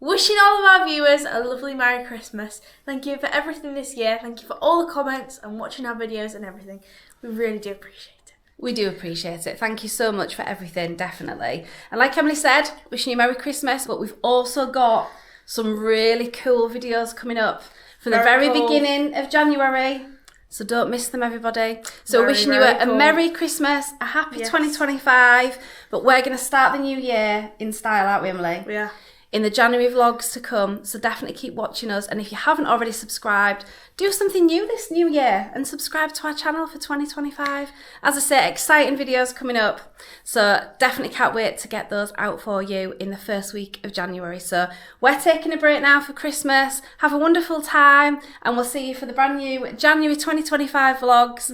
Wishing all of our viewers a lovely Merry Christmas. Thank you for everything this year. Thank you for all the comments and watching our videos and everything. We really do appreciate it. We do appreciate it. Thank you so much for everything, definitely. And like Emily said, wishing you Merry Christmas, but we've also got some really cool videos coming up from the very beginning of January. So don't miss them, everybody. So wishing you a Merry Christmas, a happy 2025. But we're going to start the new year in style, aren't we, Emily? Yeah. In the January vlogs to come, so definitely keep watching us. And if you haven't already subscribed, do something new this new year and subscribe to our channel for 2025. As I say, exciting videos coming up, so definitely can't wait to get those out for you in the first week of January. So we're taking a break now for Christmas. Have a wonderful time, and we'll see you for the brand new January 2025 vlogs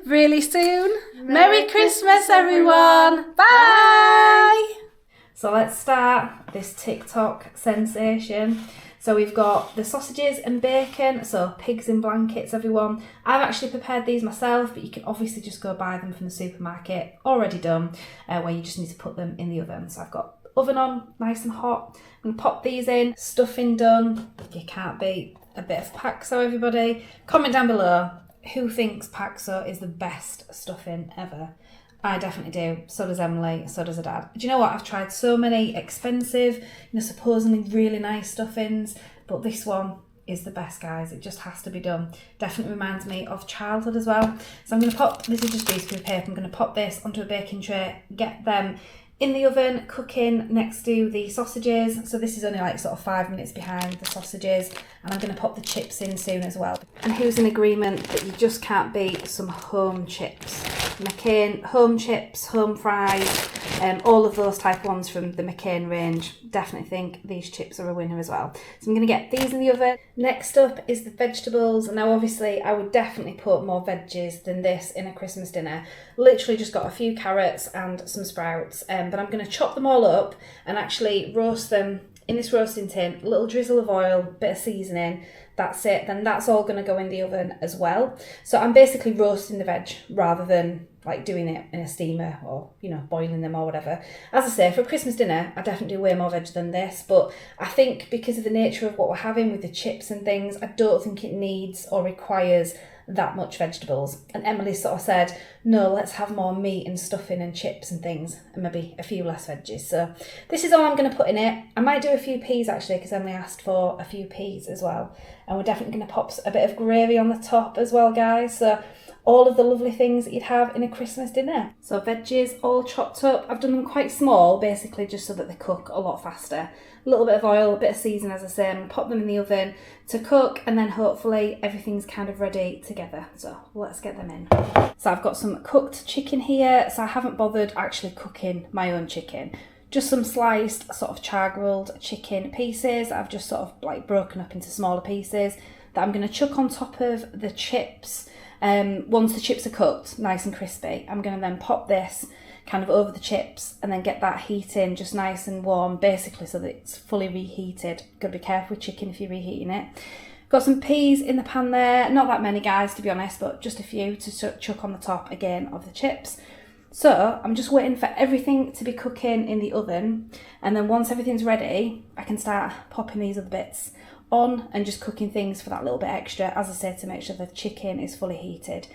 really soon. Merry Christmas, everyone. Bye. So let's start this TikTok sensation. So we've got the sausages and bacon, so pigs in blankets, everyone. I've actually prepared these myself, but you can obviously just go buy them from the supermarket, already done, where you just need to put them in the oven. So I've got oven on, nice and hot. I'm gonna pop these in, stuffing done. You can't beat a bit of Paxo, everybody. Comment down below, who thinks Paxo is the best stuffing ever? I definitely do. So does Emily. So does her dad. Do you know what? I've tried so many expensive, supposedly really nice stuffings, but this one is the best, guys. It just has to be done. Definitely reminds me of childhood as well. So I'm going to pop, this is just greaseproof paper, I'm going to pop this onto a baking tray, get them in the oven, cooking next to the sausages. So this is only like sort of 5 minutes behind the sausages, and I'm going to pop the chips in soon as well. And who's in agreement that you just can't beat some home chips? McCain home chips, home fries, all of those type ones from the McCain range. Definitely think these chips are a winner as well. So I'm going to get these in the oven. Next up is the vegetables. Now obviously I would definitely put more veggies than this in a Christmas dinner. Literally just got a few carrots and some sprouts, but I'm going to chop them all up and actually roast them in this roasting tin. A little drizzle of oil, bit of seasoning. That's it. Then that's all going to go in the oven as well. So I'm basically roasting the veg rather than like doing it in a steamer or, boiling them or whatever. As I say, for a Christmas dinner, I definitely do way more veg than this. But I think because of the nature of what we're having with the chips and things, I don't think it needs or requires that much vegetables. And Emily sort of said, no, let's have more meat and stuffing and chips and things, and maybe a few less veggies. So this is all I'm going to put in it. I might do a few peas actually, because Emily asked for a few peas as well. And we're definitely going to pop a bit of gravy on the top as well, guys. So all of the lovely things that you'd have in a Christmas dinner. So veggies all chopped up. I've done them quite small, basically just so that they cook a lot faster. A little bit of oil, a bit of season, as I say. I'm going to pop them in the oven to cook, and then hopefully everything's kind of ready together. So let's get them in. So I've got some cooked chicken here. So I haven't bothered actually cooking my own chicken. Just some sliced sort of char-grilled chicken pieces. I've just sort of like broken up into smaller pieces that I'm going to chuck on top of the chips. Once the chips are cooked, nice and crispy, I'm going to then pop this kind of over the chips and then get that heating just nice and warm, basically so that it's fully reheated. Got to be careful with chicken if you're reheating it. Got some peas in the pan there, not that many, guys, to be honest, but just a few to chuck on the top again of the chips. So I'm just waiting for everything to be cooking in the oven, and then once everything's ready, I can start popping these other bits on and just cooking things for that little bit extra, as I say, to make sure the chicken is fully heated.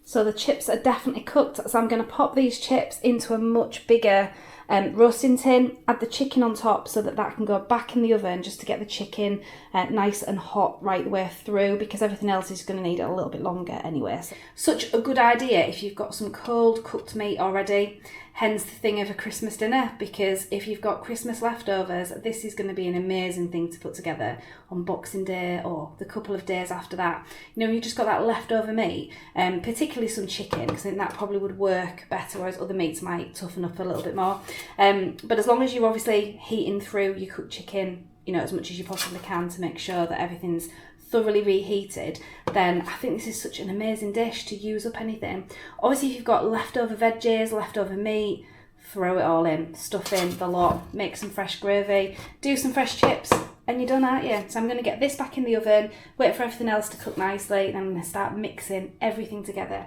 So the chips are definitely cooked, so I'm going to pop these chips into a much bigger roasting tin, add the chicken on top so that can go back in the oven just to get the chicken nice and hot right the way through, because everything else is going to need it a little bit longer anyway. So, such a good idea if you've got some cold cooked meat already, hence the thing of a Christmas dinner, because if you've got Christmas leftovers, this is going to be an amazing thing to put together on Boxing Day or the couple of days after that. You just got that leftover meat, particularly some chicken, because I think that probably would work better, whereas other meats might toughen up a little bit more. But as long as you're obviously heating through your cooked chicken, as much as you possibly can to make sure that everything's thoroughly reheated, then I think this is such an amazing dish to use up anything. Obviously, if you've got leftover veggies, leftover meat, throw it all in, stuff in the lot, make some fresh gravy, do some fresh chips, and you're done, aren't you? So I'm going to get this back in the oven, wait for everything else to cook nicely, and I'm going to start mixing everything together.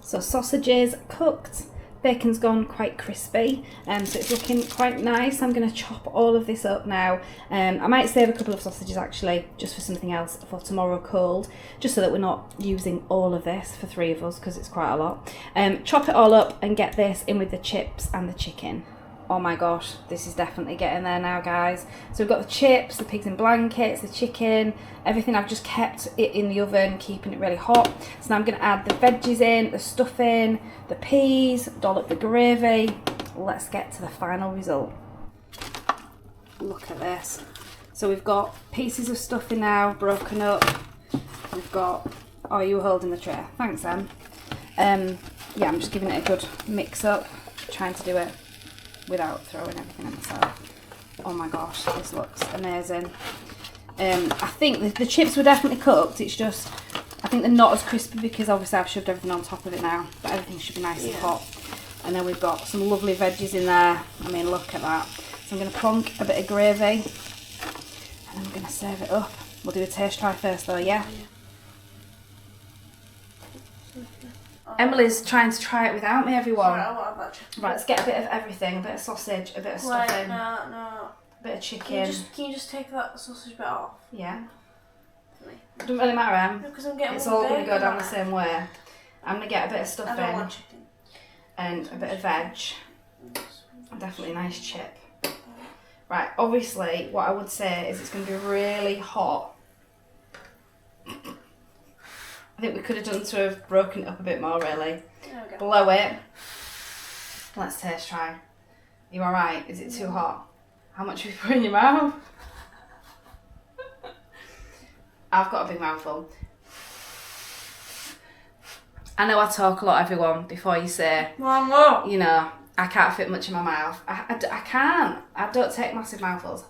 So sausages cooked, Bacon's gone quite crispy, so it's looking quite nice. I'm going to chop all of this up now. I might save a couple of sausages actually, just for something else for tomorrow cold, just so that we're not using all of this for 3 of us, because it's quite a lot. Chop it all up and get this in with the chips and the chicken. Oh my gosh, this is definitely getting there now, guys. So we've got the chips, the pigs in blankets, the chicken, everything. I've just kept it in the oven, keeping it really hot. So now I'm going to add the veggies in, the stuffing, the peas, dollop the gravy. Let's get to the final result. Look at this. So we've got pieces of stuffing now, broken up. We've got, oh, you were holding the tray. Thanks, Em. Yeah, I'm just giving it a good mix up, trying to do it without throwing everything at myself. Oh my gosh, this looks amazing. I think the chips were definitely cooked, it's just, I think they're not as crispy because obviously I've shoved everything on top of it now, but everything should be nice and hot. And then we've got some lovely veggies in there. I mean, look at that. So I'm going to plonk a bit of gravy and I'm going to serve it up. We'll do a taste try first though, yeah? Emily's trying to try it without me, everyone. Right, let's get a bit of everything. A bit of sausage, a bit of stuffing, no. a bit of chicken. Can you just take that sausage bit off? Yeah. Doesn't really matter, Em. No, because I'm getting it's all going to go down the same way. I'm going to get a bit of stuffing. I don't want chicken. And a bit of veg. Definitely a nice chip. Right, obviously, what I would say is it's going to be really hot. I think we could have done to have broken it up a bit more, really. Okay. Blow it. Let's taste try. Are you alright? Is it too hot? How much have you put in your mouth? I've got a big mouthful. I know I talk a lot, everyone, before you say, you know, I can't fit much in my mouth. I can't. I don't take massive mouthfuls.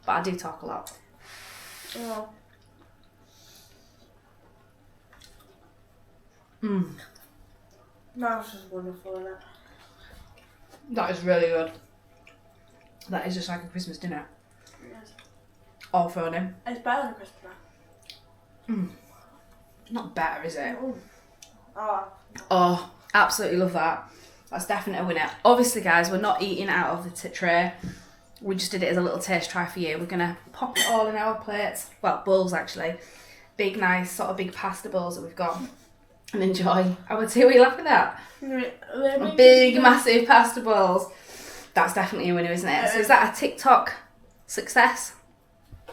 But I do talk a lot. Oh. That was just wonderful, isn't it? That is really good. That is just like a Christmas dinner. Yes. All thrown in. It's better than Christmas dinner. Not better, is it? Oh, absolutely love that. That's definitely a winner. Obviously, guys, we're not eating out of the tray. We just did it as a little taste try for you. We're going to pop it all in our plates. Well, bowls, actually. Big, nice, sort of big pasta bowls that we've got. And enjoy. I would say, what are you laughing at? Big, massive pasta bowls. That's definitely a winner, isn't it? So is that a TikTok success?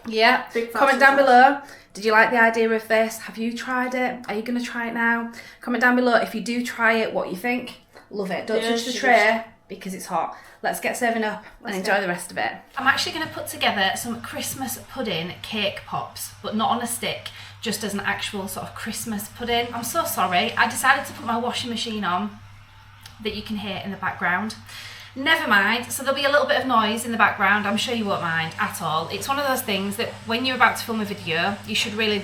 Yeah. Comment down below. Did you like the idea of this? Have you tried it? Are you going to try it now? Comment down below if you do try it, what you think. Love it. Don't touch the tray because it's hot. Let's get serving up and enjoy the rest of it. I'm actually going to put together some Christmas pudding cake pops, but not on a stick, just as an actual sort of Christmas pudding. I'm so sorry. I decided to put my washing machine on that you can hear in the background. Never mind, so there'll be a little bit of noise in the background. I'm sure you won't mind at all. It's one of those things that when you're about to film a video, you should really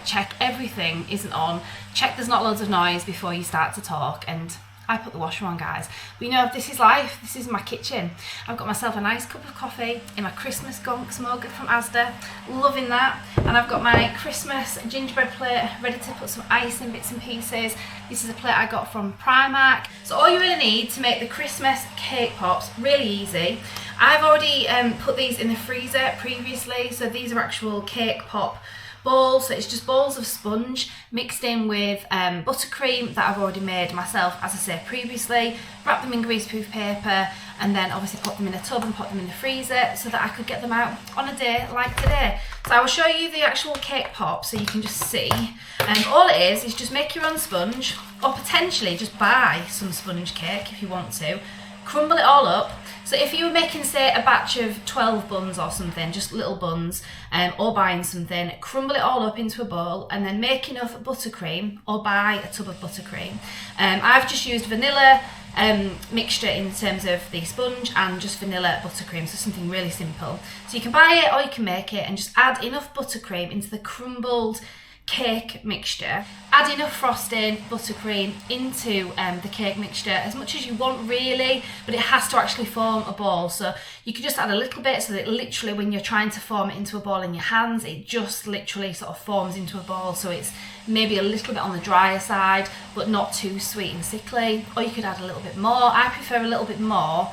check everything isn't on, check there's not loads of noise before you start to talk, and I put the washer on, guys. But you know, this is life. This is my kitchen. I've got myself a nice cup of coffee in my Christmas gonks mug from Asda. Loving that. And I've got my Christmas gingerbread plate ready to put some ice in bits and pieces. This is a plate I got from Primark. So all you really need to make the Christmas cake pops, really easy. I've already put these in the freezer previously. So these are actual cake pop balls, so it's just balls of sponge mixed in with buttercream that I've already made myself, as I said previously. Wrap them in greaseproof paper and then obviously put them in a tub and put them in the freezer so that I could get them out on a day like today. So I will show you the actual cake pop so you can just see. All it is just make your own sponge, or potentially just buy some sponge cake if you want to. Crumble it all up. So if you were making, say, a batch of 12 buns or something, just little buns, or buying something, crumble it all up into a bowl and then make enough buttercream, or buy a tub of buttercream. I've just used vanilla mixture in terms of the sponge and just vanilla buttercream, so something really simple. So you can buy it or you can make it and just add enough buttercream into the crumbled cake mixture. Add enough frosting, buttercream into the cake mixture as much as you want really, but it has to actually form a ball. So you can just add a little bit so that literally when you're trying to form it into a ball in your hands, it just literally sort of forms into a ball. So it's maybe a little bit on the drier side, but not too sweet and sickly. Or you could add a little bit more. I prefer a little bit more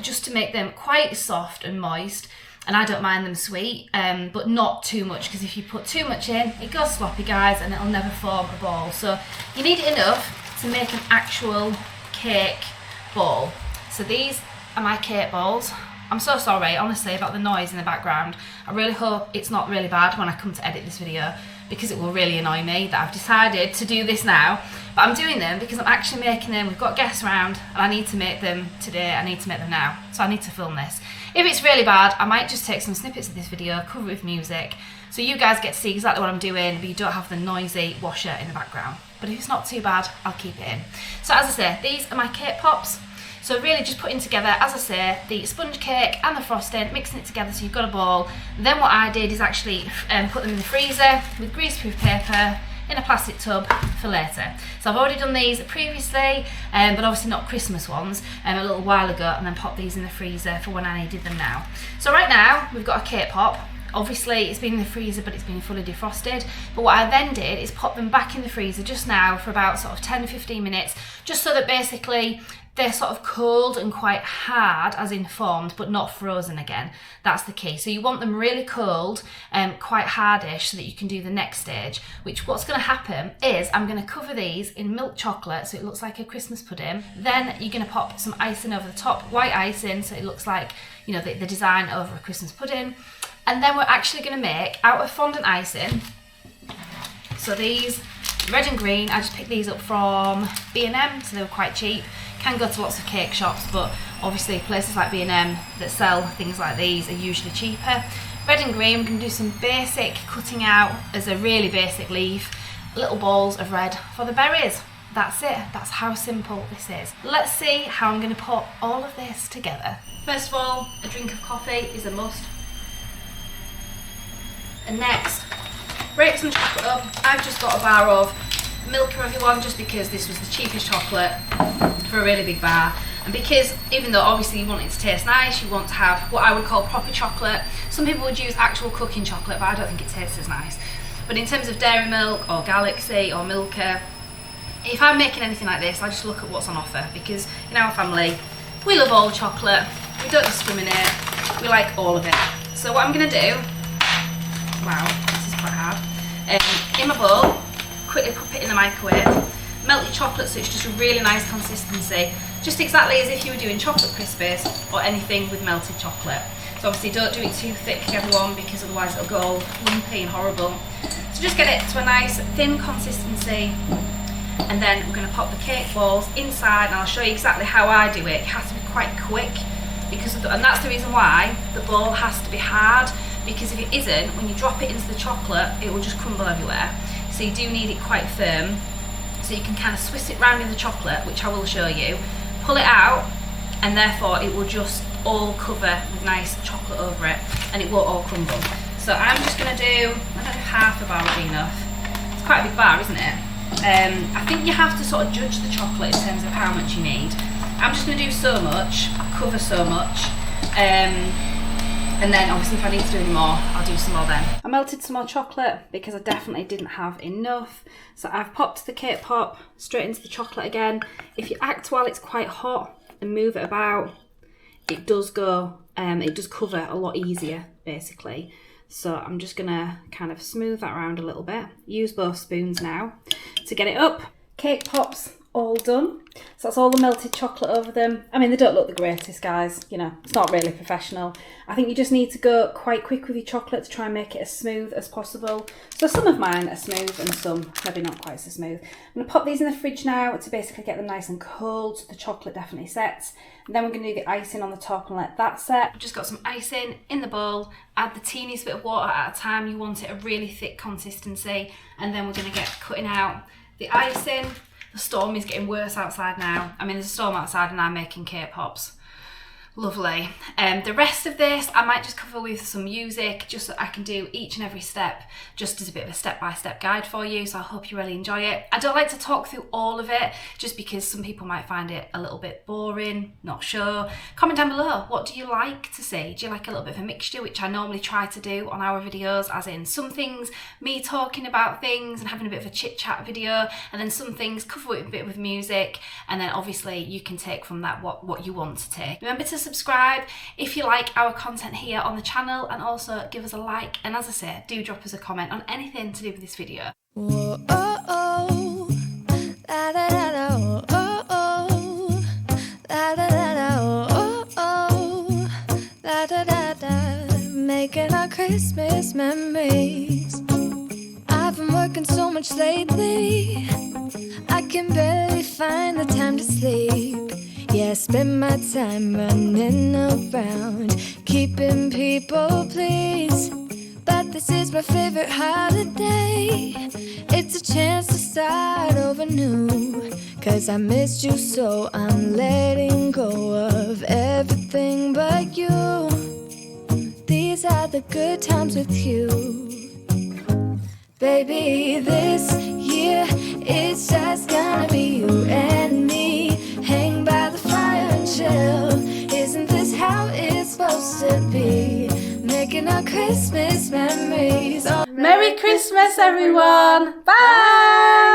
just to make them quite soft and moist. And I don't mind them sweet, but not too much, because if you put too much in, it goes sloppy, guys, and it'll never form a ball. So you need it enough to make an actual cake ball. So these are my cake balls. I'm so sorry, honestly, about the noise in the background. I really hope it's not really bad when I come to edit this video, because it will really annoy me that I've decided to do this now. But I'm doing them because I'm actually making them. We've got guests around and I need to make them today. I need to make them now. So I need to film this. If it's really bad, I might just take some snippets of this video, cover it with music, so you guys get to see exactly what I'm doing, but you don't have the noisy washer in the background. But if it's not too bad, I'll keep it in. So as I say, these are my cake pops. So really just putting together, as I say, the sponge cake and the frosting, mixing it together so you've got a ball. Then what I did is actually put them in the freezer with greaseproof paper in a plastic tub for later. So I've already done these previously, but obviously not Christmas ones, a little while ago, and then popped these in the freezer for when I needed them now. So right now, we've got a cake pop. Obviously it's been in the freezer, but it's been fully defrosted. But what I then did is pop them back in the freezer just now for about sort of 10-15 minutes, just so that basically they're sort of cold and quite hard, as in formed, but not frozen again. That's the key. So you want them really cold, quite hardish, so that you can do the next stage, which what's going to happen is I'm going to cover these in milk chocolate so it looks like a Christmas pudding. Then you're going to pop some icing over the top, white icing, so it looks like, you know, the design over a Christmas pudding. And then we're actually going to make, out of fondant icing, so these red and green, I just picked these up from B&M, so they were quite cheap. Can go to lots of cake shops, but obviously places like B&M that sell things like these are usually cheaper. Red and green, we're going to do some basic cutting out as a really basic leaf, little balls of red for the berries. That's it. That's how simple this is. Let's see how I'm going to put all of this together. First of all, a drink of coffee is a must. And next, break some chocolate up. I've just got a bar of Milka, everyone, just because this was the cheapest chocolate for a really big bar, and because even though obviously you want it to taste nice, you want to have what I would call proper chocolate. Some people would use actual cooking chocolate, but I don't think it tastes as nice. But in terms of Dairy Milk or Galaxy or Milka, if I'm making anything like this, I just look at what's on offer, because in our family we love all the chocolate, we don't discriminate, we like all of it. So what I'm going to do, wow, this is quite hard, in my bowl, quickly pop it in the microwave, melt your chocolate so it's just a really nice consistency, just exactly as if you were doing chocolate Krispies or anything with melted chocolate. So obviously don't do it too thick, everyone, because otherwise it'll go all lumpy and horrible. So just get it to a nice thin consistency, and then we're going to pop the cake balls inside, and I'll show you exactly how I do it. It has to be quite quick, because of and that's the reason why the ball has to be hard, because if it isn't, when you drop it into the chocolate, it will just crumble everywhere. So you do need it quite firm, so you can kind of Swiss it round in the chocolate, which I will show you, pull it out, and therefore it will just all cover with nice chocolate over it, and it won't all crumble. So I'm just going to do, I don't know if half a bar would be enough. It's quite a big bar, isn't it? I think you have to sort of judge the chocolate in terms of how much you need. I'm just going to do so much, cover so much, and then obviously if I need to do any more, I'll do some more then. I melted some more chocolate because I definitely didn't have enough. So I've popped the cake pop straight into the chocolate again. If you act while it's quite hot and move it about, it does go, it does cover a lot easier basically. So I'm just gonna kind of smooth that around a little bit. Use both spoons now to get it up. Cake pops all done. So that's all the melted chocolate over them. I mean, they don't look the greatest, guys. You know, it's not really professional. I think you just need to go quite quick with your chocolate to try and make it as smooth as possible. So some of mine are smooth and some maybe not quite so smooth. I'm going to pop these in the fridge now to basically get them nice and cold so the chocolate definitely sets. And then we're going to do the icing on the top and let that set. I've just got some icing in the bowl. Add the teeniest bit of water at a time. You want it a really thick consistency. And then we're going to get cutting out the icing. The storm is getting worse outside now. I mean, there's a storm outside and I'm making cake pops. Lovely. The rest of this I might just cover with some music, just so I can do each and every step just as a bit of a step-by-step guide for you, so I hope you really enjoy it. I don't like to talk through all of it just because some people might find it a little bit boring, not sure. Comment down below, what do you like to see? Do you like a little bit of a mixture, which I normally try to do on our videos, as in some things me talking about things and having a bit of a chit chat video, and then some things cover it a bit with music, and then obviously you can take from that what you want to take. Remember to subscribe if you like our content here on the channel, and also give us a like, and as I say, do drop us a comment on anything to do with this video. Whoa, oh, oh. Da, da, da, da, oh, oh, oh. Da, da, da, da, oh, oh, oh. Da, da, da, da. Making our Christmas memories. I've been working so much lately, I can barely find the time to sleep. Yeah, I spend my time running around, keeping people pleased. But this is my favorite holiday. It's a chance to start over new. 'Cause I missed you, so I'm letting go of everything but you. These are the good times with you. Baby, this year it's just gonna be you and me. Hang by the fire and chill. Isn't this how it's supposed to be? Making our Christmas memories. Merry Christmas, everyone! Bye!